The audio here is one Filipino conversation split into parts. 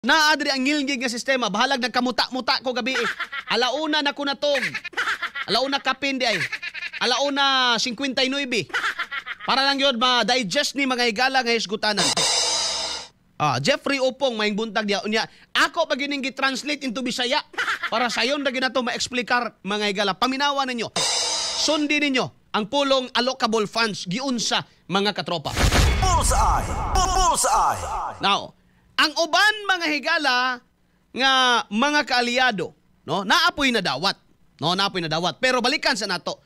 Naadri ang ngilngig nga sistema, bahalag nagkamuta-muta ko gabi. Alauna na ko natog. Alauna kapin di ay. Alauna 59. Para lang yun ma-digest ni mga higala nga hisgutanan. Jeffrey Opong maing buntag diya unya. Ako pag gining gi-translate into Bisaya para sayon na ginato ma-explikar mga higala. Paminawa ninyo. Sundin ninyo ang pulong allocable funds giunsa mga katropa. Bullseye! Bullseye! Now, ang uban mga higala nga mga kaalyado, no, naapoy na dawat. No, naapoy na dawat. Pero balikan sa nato.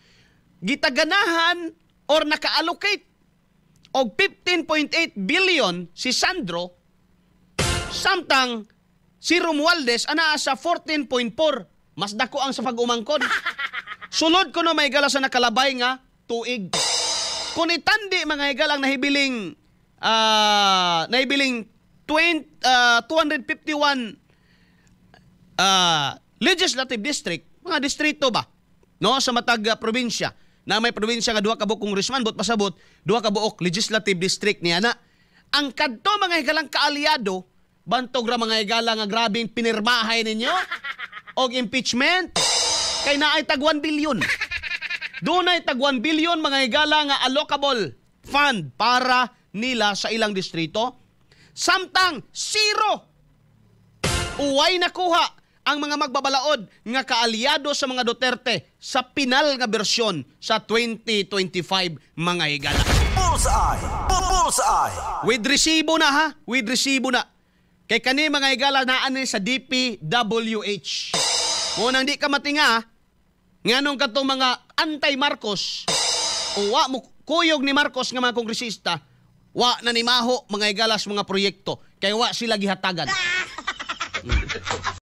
Gitaganahan or naka-allocate og 15.8 billion si Sandro samtang si Romualdez anaa sa 14.4. Mas dako ang sa pag-umangkon. Sulod ko no may higala sa nakalabay nga tuig. Kung itandi mga higala ang nahibiling 251 legislative district, mga distrito ba? No, sa matag probinsya. Na may probinsya nga duha ka buok congressman, bot pasabot, duha ka buok legislative district niya na. Ang kadto mga higalang kaalyado, bantog ra mga higala nga grabing pinirmahay ninyo og impeachment kay naay tag 1 billion. Dunay tag 1 billion mga higala nga allocable fund para nila sa ilang distrito. Samtang zero uway nakuha ang mga magbabalaod nga kaalyado sa mga Duterte sa pinal nga bersyon sa 2025 mga higala. Bullseye! Bullseye! With resibo na ha? With resibo na. Kay kani mga higala naan sa DPWH. Mo nang di ka matinga nganong katong mga anti-Marcos o wa mo kuyog ni Marcos nga mga kongresista, wa na ni maho mga higalas mga proyekto kay wa sila gihatagan.